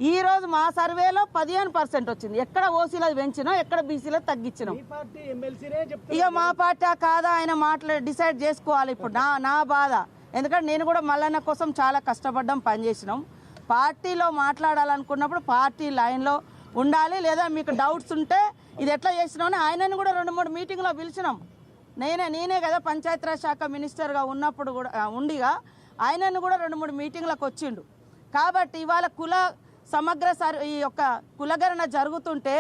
ఈ రోజు మా సర్వేలో 15% వచ్చింది. ఎక్కడ ఓసీలో పెంచినా, ఎక్కడ బీసీలో తగ్గించినాం. ఇక మా పార్టీ కాదా ఆయన డిసైడ్ చేసుకోవాలి. ఇప్పుడు నా బాధ, ఎందుకంటే నేను కూడా మల్లన్న కోసం చాలా కష్టపడ్డాం, పనిచేసినాం. పార్టీలో మాట్లాడాలనుకున్నప్పుడు పార్టీ లైన్లో ఉండాలి. లేదా మీకు డౌట్స్ ఉంటే ఇది ఎట్లా చేసినామని ఆయనను కూడా 2-3 మీటింగ్లో పిలిచినాం. నేనే కదా పంచాయతీరాజ్ శాఖ మినిస్టర్గా ఉన్నప్పుడు కూడా ఉండిగా ఆయనను కూడా 2-3 మీటింగ్లకు వచ్చిండు. కాబట్టి ఇవాళ సమగ్ర ఈ యొక్క కులగణన జరుగుతుంటే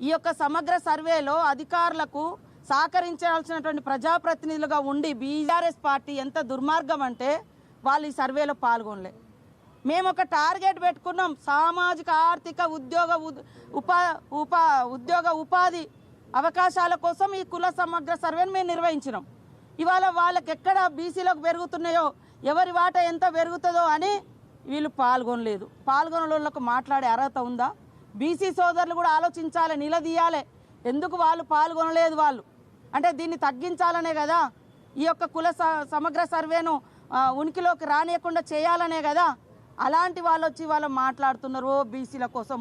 ఈ యొక్క సమగ్ర సర్వేలో అధికారులకు సహకరించాల్సినటువంటి ప్రజాప్రతినిధులుగా ఉండి బీఆర్ఎస్ పార్టీ ఎంత దుర్మార్గం అంటే వాళ్ళు ఈ సర్వేలో పాల్గొనలే. మేము ఒక టార్గెట్ పెట్టుకున్నాం, సామాజిక ఆర్థిక ఉపాధి అవకాశాల కోసం ఈ కుల సమగ్ర సర్వేను మేము నిర్వహించినాం. ఇవాళ వాళ్ళకి ఎక్కడ బీసీలకు పెరుగుతున్నాయో, ఎవరి వాటా ఎంత పెరుగుతుందో అని వీళ్ళు పాల్గొనలేదు. పాల్గొనలకు మాట్లాడే అర్హత ఉందా? బీసీ సోదరులు కూడా ఆలోచించాలి, నిలదీయాలి. ఎందుకు వాళ్ళు పాల్గొనలేదు? వాళ్ళు అంటే దీన్ని తగ్గించాలనే కదా, ఈ యొక్క కుల సమగ్ర సర్వేను ఉనికిలోకి రానియకుండా చేయాలనే కదా. అలాంటి వాళ్ళు వచ్చి వాళ్ళు మాట్లాడుతున్నారు బీసీల కోసం.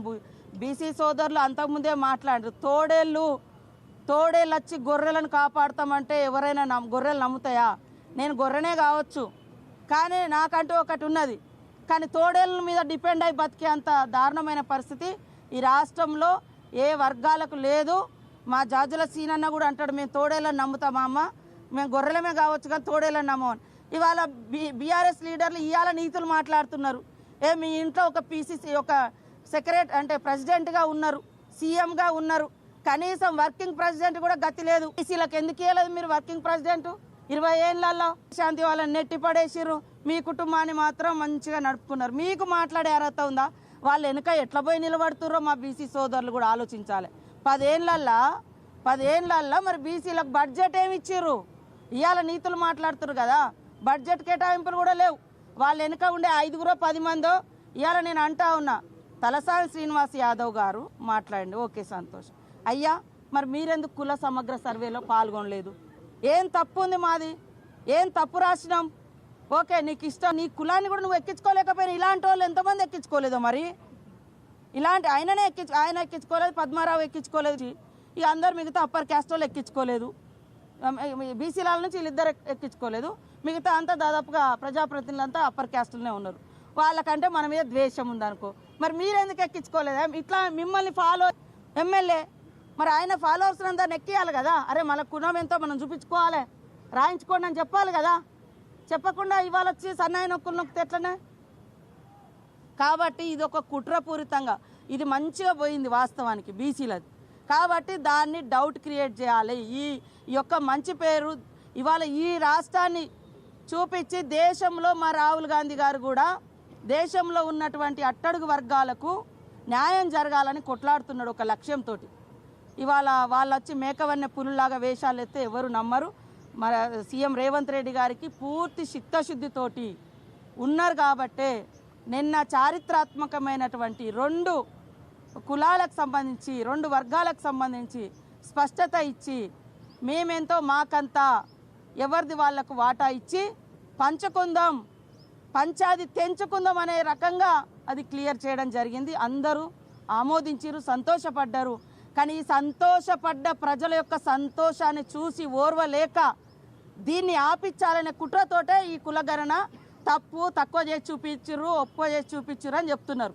బీసీ సోదరులు అంతకుముందే మాట్లాడారు, తోడేళ్ళు వచ్చి గొర్రెలను కాపాడుతామంటే ఎవరైనా గొర్రెలు నమ్ముతాయా? నేను గొర్రెనే కావచ్చు, కానీ నాకంటూ ఒకటి ఉన్నది. కానీ తోడేళ్ళ మీద డిపెండ్ అయి బతికే అంత దారుణమైన పరిస్థితి ఈ రాష్ట్రంలో ఏ వర్గాలకు లేదు. మా జాజుల సీనన్న కూడా అంటాడు, మేము తోడేళ్ళని నమ్ముతామా అమ్మ, మేము గొర్రెలమే కావచ్చు కానీ తోడేళ్ళని నమ్మని. ఇవాళ బీఆర్ఎస్ లీడర్లు ఇవాళ నీతులు మాట్లాడుతున్నారు. మీ ఇంట్లో ఒక పీసీసీ ఒక ప్రెసిడెంట్గా ఉన్నారు, సీఎంగా ఉన్నారు, కనీసం వర్కింగ్ ప్రెసిడెంట్ కూడా గతి లేదు. బీసీలకు ఎందుకు ఇవ్వలేదు మీరు వర్కింగ్ ప్రెసిడెంట్? 20 ఏళ్లలో శాంతి వాళ్ళని నెట్టి పడేసిర్రు, మీ కుటుంబాన్ని మాత్రం మంచిగా నడుపుకున్నారు. మీకు మాట్లాడే అర్హత ఉందా? వాళ్ళు వెనుక ఎట్లా పోయి నిలబడుతుర్రో మా బీసీ సోదరులు కూడా ఆలోచించాలి. 10 ఏళ్ళల్లో మరి బీసీలకు బడ్జెట్ ఏమి ఇచ్చిర్రు? ఇవాళ నీతులు మాట్లాడుతున్నారు కదా, బడ్జెట్ కేటాయింపులు కూడా లేవు. వాళ్ళు వెనుక ఉండే 5-10 మందో ఇవాళ నేను అంటా ఉన్నా. తలసాని శ్రీనివాస్ యాదవ్ గారు మాట్లాడండి, ఓకే సంతోషం. అయ్యా మరి మీరెందుకు కుల సమగ్ర సర్వేలో పాల్గొనలేదు? ఏం తప్పు ఉంది మాది? ఏం తప్పు రాసినాం? ఓకే, నీకు ఇష్టం, నీ కులాన్ని కూడా నువ్వు ఎక్కించుకోలేకపోయినా ఇలాంటి వాళ్ళు ఎంతమంది ఎక్కించుకోలేదో మరి? ఆయన ఎక్కించుకోలేదు, పద్మారావు ఎక్కించుకోలేదు, ఇక అందరు మిగతా అప్పర్ క్యాస్ట్ వాళ్ళు ఎక్కించుకోలేదు, బీసీల నుంచి వీళ్ళిద్దరు ఎక్కించుకోలేదు, మిగతా అంతా దాదాపుగా ప్రజాప్రతినిధులు అంతా అప్పర్ క్యాస్ట్లోనే ఉన్నారు. వాళ్ళకంటే మన మీద ద్వేషం ఉందనుకో, మరి మీరెందుకు ఎక్కించుకోలేదా? ఇట్లా మిమ్మల్ని ఫాలో ఎమ్మెల్యే మరి ఆయన ఫాలోవర్స్ అంతా నెక్కియాలి కదా. అరే మన కులం ఎంతో మనం చూపించుకోవాలి, రాయించుకోండి అని చెప్పాలి కదా. చెప్పకుండా ఇవాళ వచ్చి సన్నాయి నొక్కులు నొక్కితే ఎట్లనే? కాబట్టి ఇది ఒక కుట్రపూరితంగా ఇది మంచిగా పోయింది వాస్తవానికి బీసీలది. కాబట్టి దాన్ని డౌట్ క్రియేట్ చేయాలి. ఈ యొక్క మంచి పేరు ఇవాళ ఈ రాష్ట్రాన్ని చూపించి దేశంలో మా రాహుల్ గాంధీ గారు కూడా దేశంలో ఉన్నటువంటి అట్టడుగు వర్గాలకు న్యాయం జరగాలని కొట్లాడుతున్నాడు ఒక లక్ష్యంతో. ఇవాళ వాళ్ళు వచ్చి మేకవన్నె పులులాగా వేషాలు ఎత్తే ఎవరు నమ్మరు. మన సీఎం రేవంత్ రెడ్డి గారికి పూర్తి చిత్తశుద్ధితోటి ఉన్నారు కాబట్టే నిన్న చారిత్రాత్మకమైనటువంటి 2 కులాలకు సంబంధించి 2 వర్గాలకు సంబంధించి స్పష్టత ఇచ్చి మేమెంతో మాకంతా ఎవరిది వాళ్లకు వాటా ఇచ్చి పంచుకుందాం, పంచాది తెంచుకుందాం అనే రకంగా అది క్లియర్ చేయడం జరిగింది. అందరూ ఆమోదించారు, సంతోషపడ్డారు. కానీ ఈ సంతోషపడ్డ ప్రజల యొక్క సంతోషాన్ని చూసి ఓర్వలేక దీన్ని ఆపించాలనే కుట్రతోటే ఈ కులగణన తక్కువ చేసి చూపించారు, ఒప్పుకో చేసి చూపించారు అని చెప్తున్నారు.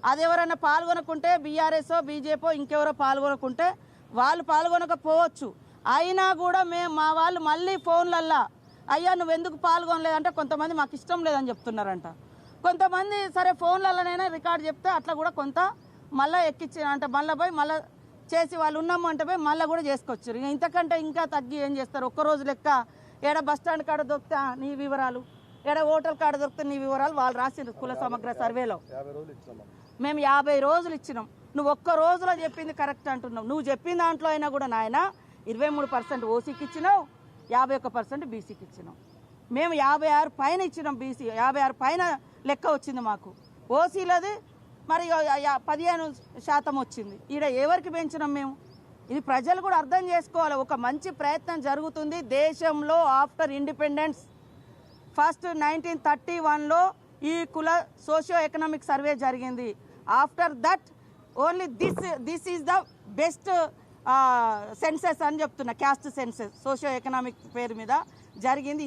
అది ఎవరైనా పాల్గొనకుంటే బీఆర్ఎస్ఓ బీజేపీ ఇంకెవరో పాల్గొనకుంటే వాళ్ళు పాల్గొనకపోవచ్చు. అయినా కూడా మా వాళ్ళు మళ్ళీ ఫోన్లల్లా అయ్యా నువ్వెందుకు పాల్గొనలేదంటే కొంతమంది మాకు ఇష్టం లేదని చెప్తున్నారంట. కొంతమంది సరే ఫోన్లలోనైనా రికార్డు చెప్తే అట్లా కూడా కొంత మళ్ళీ ఎక్కించి అంటే మళ్ళీ పోయి మళ్ళీ చేసి వాళ్ళు ఉన్నాము అంటే పోయి మళ్ళీ కూడా చేసుకొచ్చారు. ఇంతకంటే ఇంకా తగ్గి ఏం చేస్తారు? ఒక్కరోజు లెక్క ఏడ బస్టాండ్ కాడ దొరికితే నీ వివరాలు, ఏడ హోటల్ కాడ దొరికితే నీ వివరాలు వాళ్ళు రాసిండ్రు కుల సమగ్ర సర్వేలో. మేము 50 రోజులు ఇచ్చినాం. నువ్వు ఒక్క రోజులో చెప్పింది కరెక్ట్ అంటున్నావు. నువ్వు చెప్పిన దాంట్లో అయినా కూడా నాయన 23% ఓసీకి ఇచ్చినావు, 51% బీసీకి ఇచ్చినాం. మేము 56 పైన ఇచ్చినాం. బీసీ 56 పైన లెక్క వచ్చింది మాకు. ఓసీలది మరి 15% వచ్చింది. ఈడ ఎవరికి పెంచినాం మేము? ఇది ప్రజలు కూడా అర్థం చేసుకోవాలి. ఒక మంచి ప్రయత్నం జరుగుతుంది దేశంలో. ఆఫ్టర్ ఇండిపెండెన్స్ ఫస్ట్ 1931లో ఈ కుల సోషియో ఎకనామిక్ సర్వే జరిగింది. After that only this is the best census అని చెప్తున్నా. క్యాస్ట్ సెన్సెస్ సోషియో ఎకనామిక్ పేరు మీద జరిగింది.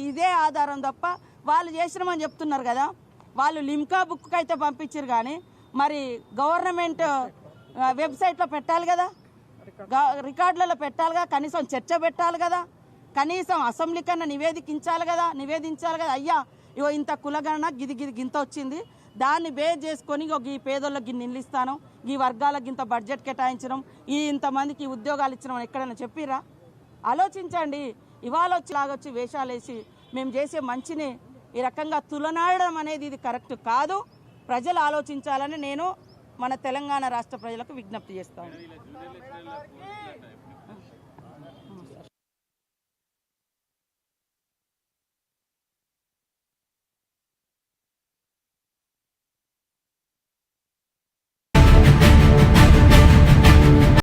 ఇదే ఆధారం తప్ప వాళ్ళు చేసినామని చెప్తున్నారు కదా. వాళ్ళు లిమ్కా బుక్ అయితే పంపించారు కానీ మరి గవర్నమెంట్ వెబ్సైట్లో పెట్టాలి కదా, రికార్డులలో పెట్టాలి కదా, కనీసం చర్చ పెట్టాలి కదా, కనీసం అసెంబ్లీ కన్నా నివేదించాలి కదా. అయ్యా ఇగో ఇంత కులగణన గింత వచ్చింది, దాన్ని బేస్ చేసుకొని ఈ పేదోళ్ళకి నిల్లు ఇస్తాను, ఈ వర్గాలకు ఇంత బడ్జెట్ కేటాయించడం, ఇంతమందికి ఉద్యోగాలు ఇచ్చడం ఎక్కడైనా చెప్పిరా? ఆలోచించండి. ఇవాళ లాగొచ్చి వేషాలు వేసి మేము చేసే మంచిని ఈ రకంగా తులనాడడం అనేది ఇది కరెక్ట్ కాదు. ప్రజలు ఆలోచించాలని నేను మన తెలంగాణ రాష్ట్ర ప్రజలకు విజ్ఞప్తి చేస్తాను.